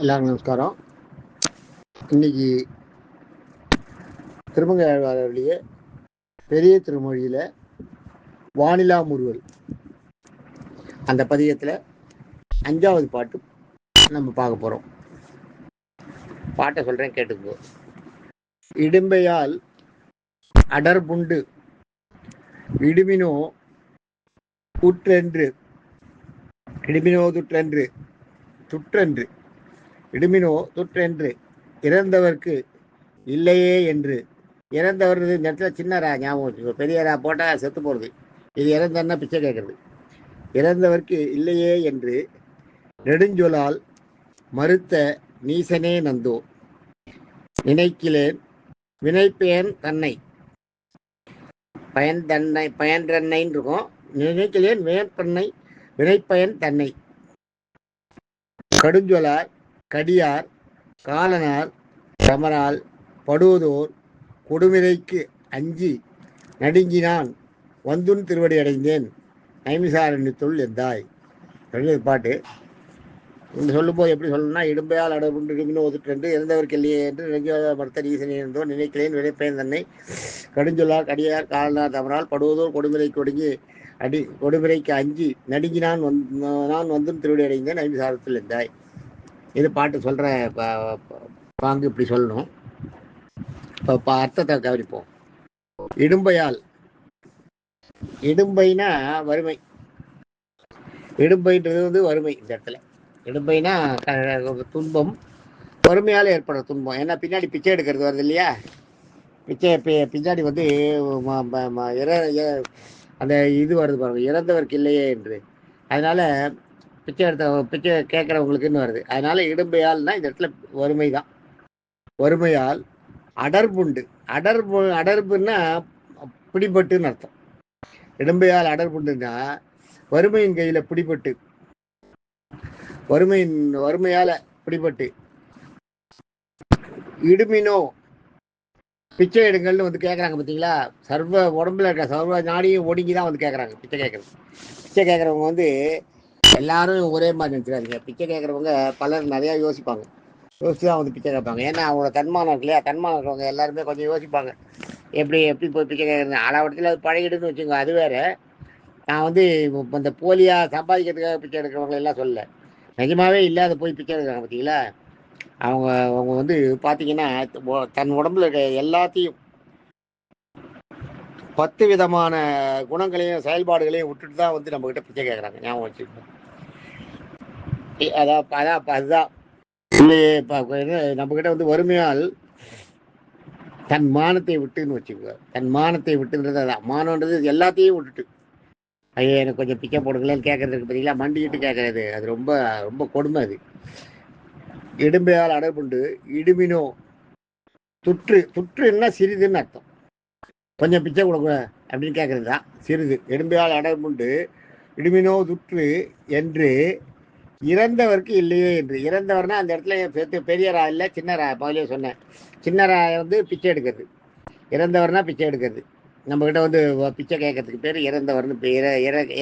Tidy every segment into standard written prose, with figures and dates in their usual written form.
எல்லாருக்கும் நமஸ்காரம். இன்னைக்கு திருமங்கையாழ்வாருடைய பெரிய திருமொழியில் வானிலா முறுவல் அந்த பதிகத்தில் 5வது பாட்டு நம்ம பார்க்க போகிறோம். பாட்டை சொல்கிறேன், கேட்டுக்கோ. இடும்பையால் அடர்புண்டு இடுமினோ உற்றென்று இடுமினோ துற்றென்று துற்றென்று இடுமினோ துற்றென்று இறந்தவர்க்கு இல்லையே என்று. இறந்தவர் இந்த இடத்துல சின்னரா ஞாபகம் வச்சுக்கோ, பெரியரா போட்டால் செத்து போகிறது. இது இறந்தன்னா பிச்சை கேட்கறது. இறந்தவர்க்கு இல்லையே என்று நெடுஞ்சொலால் மறுத்த நீசனே நந்தோ. நினைக்கிலேன் வினைப்பயன் தன்னை பயன்றன்னைன்னு இருக்கும். நினைக்கிலேன் வினைப்பயன் தன்னை கடுஞ்சொலார் கடியார் காலனார் தமரால் படுவதோர் கொடுமிரைக்கு அஞ்சி நடுங்கினான் வந்துன் திருவடி அடைந்தேன் நைமிசாரண்யத்துள் எந்தாய். பாட்டு இந்த சொல்லும்போது எப்படி சொல்லணும்னா, இடும்பையால் அடர்புண்டு இடுமினோ ஒதுற்றென்று இறந்தவர்க்கு இல்லையே என்று நெஞ்சோத மறுத்த ஈசனே இருந்தோ. நினைக்கிறேன் வினைப்பயன் தன்னை கடுஞ்சொல்லார் கடியார் காலனார் தமரால் படுவதோர் கொடுமிரைக்கு ஒடுங்கி கொடுமிரைக்கு அஞ்சி நடுங்கினான் நான் வந்தும் திருவடி அடைந்தேன் நைமிசாரத்தில் இருந்தாய். இது பாட்டு சொல்கிற பாங்கு இப்படி சொல்லணும். இப்போ அர்த்தத்தை கவனிப்போம். இடும்பையால், இடும்பைனா வறுமை. இடும்பைன்றது வறுமை. இந்த இடத்துல இடும்பைனா துன்பம், வறுமையால் ஏற்படுற துன்பம். ஏன்னா பின்னாடி பிச்சை எடுக்கிறது வருது இல்லையா, பிச்சை பின்னாடி அந்த இது வருது பாருங்க, இறந்தவர்க்கு இல்லையே என்று. அதனால பிச்சை கேட்குறவங்களுக்குன்னு வருது. அதனால இடும்பையால்னா இந்த இடத்துல வறுமை தான். வறுமையால் அடர்புண்டு, அடர்புன்னா பிடிபட்டுன்னு அர்த்தம். இடும்பையால் அடர்புண்டுன்னா வறுமையின் கையில் பிடிபட்டு, வறுமையால பிடிபட்டு. இடுமினோ பிச்சை எடுங்கள்னு வந்து கேட்குறாங்க பார்த்தீங்களா. சர்வ உடம்புல இருக்க சர்வ நாடியும் ஒடுங்கி தான் வந்து கேட்குறாங்க பிச்சை கேட்குறது. பிச்சை கேட்குறவங்க வந்து எல்லாரும் ஒரே மாதிரி நினச்சிடாதீங்க. பிச்சை கேட்குறவங்க பலர் நிறையா யோசிப்பாங்க. யோசிச்சு தான் வந்து பிச்சை கேட்பாங்க. ஏன்னா அவங்களோட தன்மானம் இருக்கு இல்லையா, தன்மானம் இருக்கிறவங்க எல்லாருமே கொஞ்சம் யோசிப்பாங்க. எப்படி போய் பிச்சை கேட்குறது. அளவட்டத்தில் அது பழகிடுன்னு வச்சுக்கோங்க, அது வேறு. நான் வந்து இந்த போலியாக சம்பாதிக்கிறதுக்காக பிச்சை எடுக்கிறவங்க எல்லாம் சொல்லலை. நிஜமாவே இல்லாத போய் பிச்சை எடுக்கிறாங்க பார்த்தீங்களா, அவங்க வந்து பார்த்தீங்கன்னா தன் உடம்புல இருக்க எல்லாத்தையும் 10 விதமான குணங்களையும் செயல்பாடுகளையும் விட்டுட்டு தான் வந்து நம்மக்கிட்ட பிச்சை கேட்குறாங்க. ஞாபகம் வச்சுக்கோங்க. அதுதான் இல்லையே. நம்மக்கிட்ட வந்து வறுமையால் தன் மானத்தை விட்டுன்னு வச்சுக்கோங்க. தன் மானத்தை விட்டுன்றது அதான். மானன்றது எல்லாத்தையும் விட்டுட்டு, ஐயோ எனக்கு கொஞ்சம் பிச்சை போடுங்களேன்னு கேட்கறதுக்கு பார்த்தீங்களா, மண்டிக்கிட்டு கேட்கறது. அது ரொம்ப ரொம்ப கொடுமை. அது இடும்பையால் அடர்புண்டு இடுமினோ துற்றுன்னா சிறிதுன்னு அர்த்தம். கொஞ்சம் பிச்சை கொடுங்க அப்படின்னு கேட்கறது தான் சிறிது. இடும்பையால் அடர்புண்டு இடுமினோ துற்று என்று இறந்தவர்க்கு இல்லையே என்று. இறந்தவர்னா அந்த இடத்துல பெரியரா இல்லை சின்னரா. முதலே சொன்னேன், சின்னராய வந்து பிச்சை எடுக்கிறது, இறந்தவர்னா பிச்சை எடுக்கிறது. நம்மக்கிட்ட வந்து பிச்சை கேட்கறதுக்கு பேர் இறந்தவர்னு.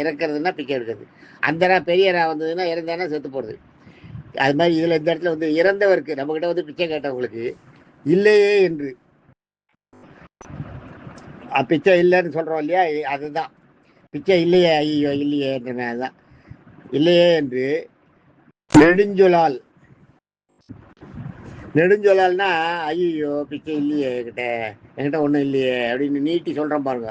இறக்கிறதுனா பிச்சை எடுக்கிறது. அந்த பெரியரா வந்ததுன்னா இறந்தானா செத்து போகிறது. அது மாதிரி இதில் இந்த இடத்துல வந்து இறந்தவர்க்கு நம்மக்கிட்ட வந்து பிச்சை கேட்டவங்களுக்கு இல்லையே என்று. பிச்சை இல்லைன்னு சொல்கிறோம் இல்லையா, அதுதான் பிச்சை இல்லையே. ஐயோ இல்லையே என்ற அதுதான் இல்லையே என்று. நெடுஞ்சொலால்னா ஐயோ பிச்சை இல்லையே என்கிட்ட ஒன்றும் இல்லையே அப்படின்னு நீட்டி சொல்கிறோம் பாருங்க.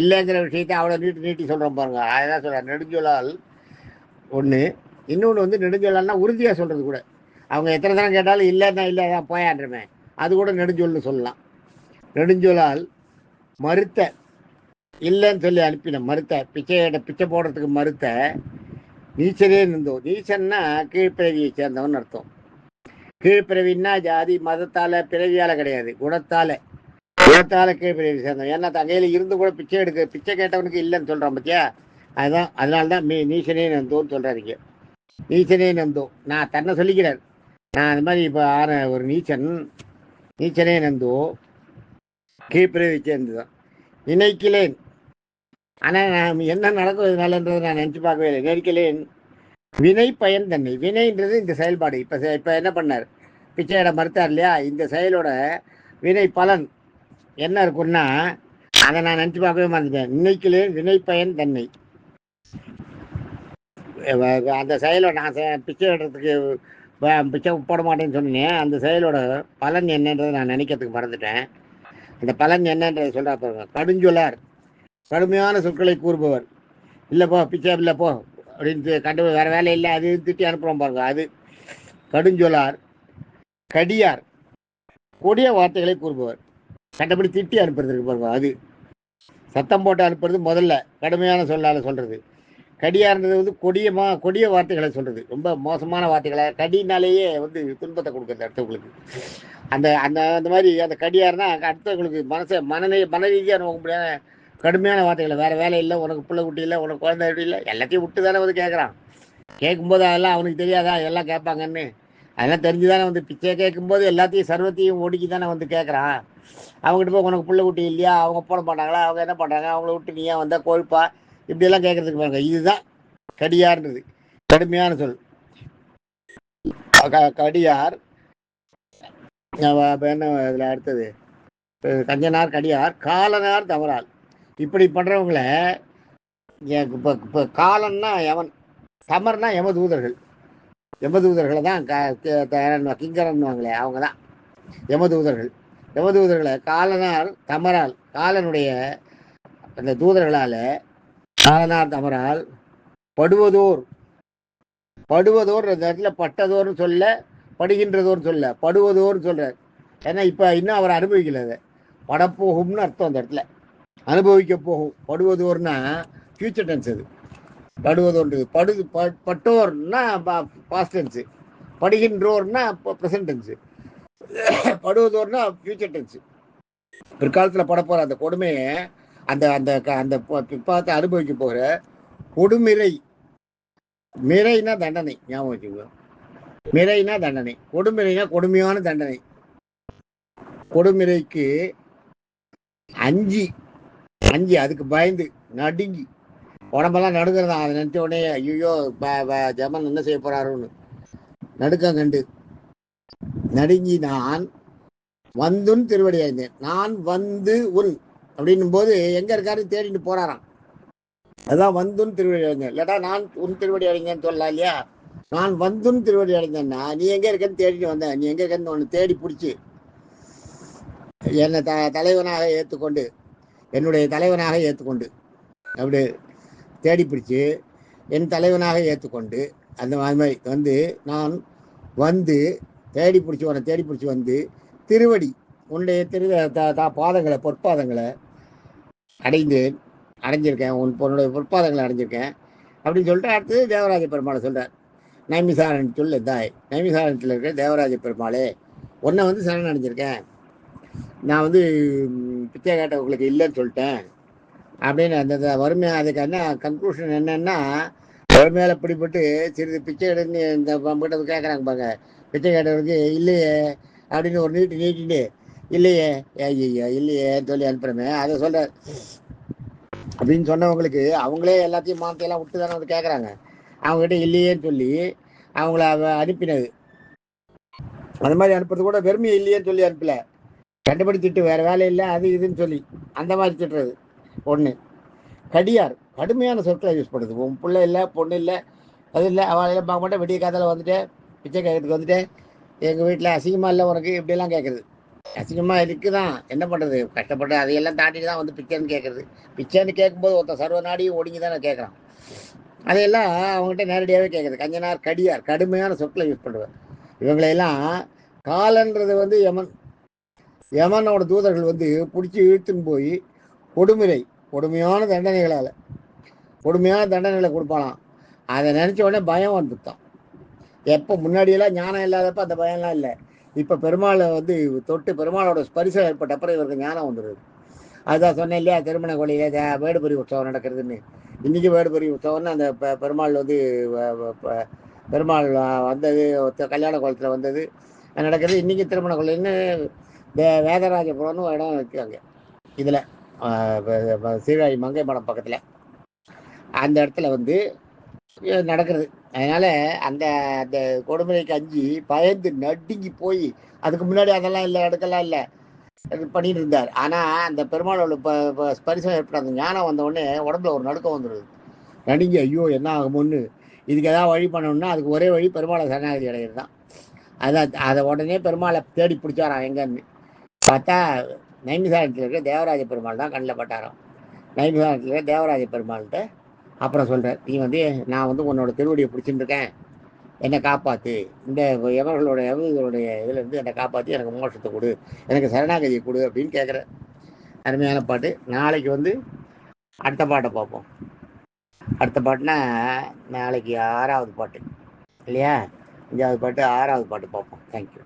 இல்லைங்கிற விஷயத்தை அவ்வளோ நீட்டி சொல்கிறோம் பாருங்க. அதுதான் சொல்கிறேன் நெடுஞ்சொலால் ஒன்று. இன்னொன்று வந்து நெடுஞ்சொலால்னா உறுதியாக சொல்கிறது கூட. அவங்க எத்தனை தரம் கேட்டாலும் இல்லைன்னா இல்லை தான் போயான்றமே, அது கூட நெடுஞ்சொல்னு சொல்லலாம். நெடுஞ்சொலால் மறுத்த, இல்லைன்னு சொல்லி அனுப்பின, மறுத்த பிச்சை போடுறதுக்கு மறுத்த நீச்சனே இருந்தோ. நீச்சன்னா கீழ்ப்பிறவியை சேர்ந்தவன் அர்த்தம். கீழ்ப்பிறவின்னா ஜாதி மதத்தால பிறவியால கிடையாது, குணத்தால கீழ்ப்பிறவி சேர்ந்தவன். ஏன்னா தங்கையில இருந்து கூட பிச்சை கேட்டவனுக்கு இல்லைன்னு சொல்றான் பத்தியா. அதுதான், அதனால்தான் நீச்சனே நந்தோன்னு சொல்றாருங்க. நீச்சனே நந்தோ, நான் தன்னை சொல்லிக்கிறார். நான் அந்த மாதிரி இப்போ ஆன ஒரு நீச்சனே நந்தோ, கீழ்ப்பிறவி சேர்ந்துதான். நினைக்கலேன், ஆனால் நான் என்ன நடக்கும் இதனாலன்றதை நான் நினச்சி பார்க்கவே இல்லை. நினைக்கலேன் வினை பயன் தன்னை. வினைன்றது இந்த செயல்பாடு. இப்போ என்ன பண்ணார், பிச்சை இட மறுத்தார் இல்லையா, இந்த செயலோட வினை பலன் என்ன இருக்குன்னா, அதை நான் நினச்சி பார்க்கவே மாட்டேன். இன்னைக்குலே வினை பயன் தன்னை. அந்த செயலோட நான் பிச்சை இடத்துக்கு பிச்சை போட மாட்டேன்னு சொன்னேன், அந்த செயலோட பலன் என்னன்றதை நான் நினைக்கிறதுக்கு மறந்துட்டேன். அந்த பலன் என்னன்றதை சொல்கிறா பாருங்க. கடுஞ்சொல்லார், கடுமையான சொற்களை கூறுபவர். இல்லை போ பிச்சை இல்லை போ அப்படின்னு கண்டு வேறு வேலை இல்லை அது திட்டி அனுப்புகிறோம் பாருங்க, அது கடுஞ்சொல்லார். கடியார், கொடிய வார்த்தைகளை கூறுபவர். கண்டபடி திட்டி அனுப்புறதுக்கு பாருங்க, அது சத்தம் போட்டு அனுப்புறது முதல்ல கடுமையான சொல்லால் சொல்கிறது. கடியார்ன்றது வந்து கொடிய வார்த்தைகளை சொல்கிறது, ரொம்ப மோசமான வார்த்தைகளை. கடினாலேயே வந்து துன்பத்தை கொடுக்குறது அடுத்தவங்களுக்கு. அந்த அந்த அந்த மாதிரி அந்த கடியார்னா அடுத்தவங்களுக்கு மன ரீதியாக நோக்க முடியாத கடுமையான வார்த்தைகளை. வேறு வேலை இல்லை, உனக்கு பிள்ளை குட்டி இல்லை, உனக்கு குழந்தை எப்படி இல்லை, எல்லாத்தையும் விட்டு தானே வந்து கேட்குறான். கேட்கும்போது அதெல்லாம் அவனுக்கு தெரியாதா எல்லாம் கேட்பாங்கன்னு? அதெல்லாம் தெரிஞ்சு தானே வந்து பிச்சை கேட்கும்போது எல்லாத்தையும் சர்வத்தையும் ஒடுக்கி தானே வந்து கேட்குறான். அவங்ககிட்ட போய் உனக்கு பிள்ளை குட்டி இல்லையா, அவங்க போட மாட்டாங்களா, அவங்க என்ன பண்ணுறாங்க, அவங்கள விட்டு நீ ஏன் வந்தால் கொழுப்பா, இப்படியெல்லாம் கேட்குறதுக்கு பாருங்க. இதுதான் கடியார்ன்றது, கடுமையான சொல். கடியார் என்ன இதில் அடுத்தது கஞ்சனார், கடியார், காலனார், தவறால். இப்படி பண்ணுறவங்கள இப்போ காலன்னா யமன், சமர்னா யமதூதர்கள். யமதூதர்களை தான் கிங்கரன்வாங்களே, அவங்க தான் யமதூதர்கள். யமதூதர்களை காலனார் தமரால், காலனுடைய அந்த தூதர்களால், காலனார் தமரால் படுவதோர். படுவதோர் அந்த இடத்துல பட்டதோர்னு சொல்ல, படுகின்றதோர்னு சொல்ல, படுவதோர்னு சொல்கிறார். ஏன்னா இப்போ இன்னும் அவர் அனுபவிக்கல, அதை படப்போகும்னு அர்த்தம் அந்த இடத்துல, அனுபவிக்க போகும். படுவதோர்னா ஃபியூச்சர் டென்ஸ். அது படுவதோன்றது பட்டோர்னா பாஸ்ட் டென்ஸு, படுகின்றோர்னா ப்ரெசன்ட் டென்ஸு, படுவதோர்னா ஃபியூச்சர் டென்ஸு. பிற்காலத்தில் படப்போகிற அந்த கொடுமையை அந்த அந்த அந்த பிற்பாலத்தை அனுபவிக்க போகிற கொடுமிரை. மிரைனா தண்டனை, ஞாபகம் வச்சுக்கோ. மிரைனா தண்டனை, கொடுமிரைனா கொடுமையான தண்டனை. கொடுமிரைக்கு அஞ்சி அஞ்சி அதுக்கு பயந்து நடுங்கி உடம்பெல்லாம் நடுங்கிறதா. அதை நினச்ச உடனே ஐயோ ஜமன் என்ன செய்ய போறாருன்னு நடுக்கம் கண்டு நடுங்கி நான் வந்துன் திருவடி அடைந்தேன். நான் வந்து உன் அப்படின்னும் போது எங்க இருக்காரு தேடிட்டு போறாராம். அதான் வந்துன் திருவடி அடைந்தேன். இல்லட்டா நான் உன் திருவடி அடைந்தேன்னு சொல்லலாம் இல்லையா. நான் வந்துன் திருவடி அடைந்தேன்னா நீ எங்க இருக்கன்னு தேடிட்டு வந்தேன். நீ எங்க இருக்கன்னு ஒன்று தேடி பிடிச்சி என்னை தலைவனாக ஏற்றுக்கொண்டு, என்னுடைய தலைவனாக ஏற்றுக்கொண்டு, அப்படி தேடி பிடிச்சி என் தலைவனாக ஏற்றுக்கொண்டு, அந்த மாதிரி வந்து நான் வந்து தேடி பிடிச்சி உன்னை தேடி பிடிச்சி வந்து திருவடி உன்னுடைய பாதங்களை பொற்பாதங்களை அடைஞ்சிருக்கேன், உன்னுடைய பொற்பாதங்களை அடைஞ்சிருக்கேன் அப்படின்னு சொல்லிட்டு அடுத்தது தேவராஜ பெருமாளை சொல்கிறார். நைமிசாரணி சொல் தாய், நைமிசாரணத்தில் இருக்கிற தேவராஜ பெருமாளே உன்னை வந்து சரண் அடைஞ்சிருக்கேன். நான் வந்து பிச்சை கேட்ட உங்களுக்கு இல்லைன்னு சொல்லிட்டேன் அப்படின்னு அந்த வறுமையாக. அதுக்கு என்ன கன்க்ளூஷன் என்னன்னா, வறுமையால் பிடிப்பட்டு சிறிது பிச்சை எடுன்னு இந்த கிட்ட கேட்குறாங்க பாருங்க. பிச்சை கேட்டவருக்கு இல்லையே அப்படின்னு ஒரு நீட்டிட்டு இல்லையே ஐயா இல்லையேன்னு சொல்லி அனுப்புகிறோமே, அதை சொல்ற அப்படின்னு சொன்னவங்களுக்கு அவங்களே எல்லாத்தையும் மாத்தையெல்லாம் விட்டு தானே வந்து கேட்குறாங்க. அவங்ககிட்ட இல்லையேன்னு சொல்லி அவங்கள அனுப்பினது. அந்த மாதிரி அனுப்புறது கூட வெறுமையை இல்லையேன்னு சொல்லி அனுப்பல, கண்டுபடி திட்டு வேறு வேலை இல்லை அது இதுன்னு சொல்லி அந்த மாதிரி திட்டுறது ஒன்று. கடியார், கடுமையான சொற்களை யூஸ் பண்ணுறது. உன் பிள்ளை இல்லை, பொண்ணு இல்லை, அது இல்லை, அவளையெல்லாம் பார்க்க மாட்டேன், விடிய காதால் வந்துட்டேன், பிச்சை கேட்கறதுக்கு வந்துட்டேன், எங்கள் வீட்டில் அசிங்கமாக இல்லை உனக்கு, இப்படியெல்லாம் கேட்குறது. அசிங்கமாக இருக்குதான், என்ன பண்ணுறது, கஷ்டப்பட்டு அதையெல்லாம் தாண்டி தான் வந்து பிச்சைன்னு கேட்குறது. பிச்சைன்னு கேட்கும்போது ஒருத்தர் சர்வ நாடியும் ஒடுங்கி தானே கேட்குறான். அதையெல்லாம் அவங்ககிட்ட நேரடியாகவே கேட்குறது. கஞ்சனார், கடியார், கடுமையான சொற்களை யூஸ் பண்ணுவேன். இவங்களையெல்லாம் காலன்றது வந்து யமனோட தூதர்கள் வந்து பிடிச்சி இழுத்துன்னு போய் கொடுமையான தண்டனைகளை கொடுப்பானாம். அதை நினச்ச உடனே பயம் வந்துட்டான். எப்போ முன்னாடியெல்லாம் ஞானம் இல்லாதப்ப அந்த பயம்லாம் இல்லை. இப்போ பெருமாளை வந்து தொட்டு பெருமாளோட ஸ்பரிசம் ஏற்பட்ட அப்புறம் இவருக்கு ஞானம் வந்துடுது. அதுதான் சொன்னேன் இல்லையா, திருமண கொள்ளையில் வேடுபறி உற்சவம் நடக்கிறதுன்னு. இன்றைக்கி வேடுபறி உற்சவம்னு அந்த பெருமாள் வந்து பெருமாள் வந்தது கல்யாண கோலத்தில் வந்தது நடக்கிறது. இன்றைக்கி திருமண கொள்ளைன்னு வேதராஜபுரம்னு ஒரு இடம் இருக்காங்க இதில், சீர்காழி மங்கை மடம் பக்கத்தில். அந்த இடத்துல வந்து நடக்கிறது. அதனால அந்த அந்த கொடுமுறைக்கு அஞ்சு பயந்து நடுங்கி போய் அதுக்கு முன்னாடி அதெல்லாம் இல்லை, அடுக்கெல்லாம் இல்லை, இது பண்ணிட்டு இருந்தார். ஆனால் அந்த பெருமாளோட ஸ்பரிசம் ஏற்பட்ட அந்த ஞானம் வந்த உடனே உடம்புல ஒரு நடுக்கம் வந்துடுது. நடுங்கி ஐயோ என்ன ஆகுமோன்னு. இதுக்கு ஏதாவது வழி பண்ணணும்னா அதுக்கு ஒரே வழி பெருமாளை சரணாகதி அடைகிறது தான். அதை உடனே பெருமாளை தேடி பிடிச்சாராம். எங்கன்னு பார்த்தா நைமிசாரத்தில் இருக்க தேவராஜ பெருமாள் தான் கண்ணில் பட்டாராம். நைமிசாரத்தில் இருக்க தேவராஜ பெருமாள்கிட்ட அப்புறம் சொல்கிறார், நீ நான் உன்னோட திருவடியை பிடிச்சிட்டு இருக்கேன், என்னை காப்பாற்று, இந்த எவர்களுடைய இதுலேருந்து என்னை காப்பாற்றி எனக்கு மோட்சத்தை கொடு, எனக்கு சரணாகதியை கொடு அப்படின்னு கேட்குற அருமையான பாட்டு. நாளைக்கு அடுத்த பாட்டை பார்ப்போம். அடுத்த பாட்டுனா நாளைக்கு 6வது பாட்டு இல்லையா, 5வது பாட்டு 6வது பாட்டு பார்ப்போம். தேங்க்யூ.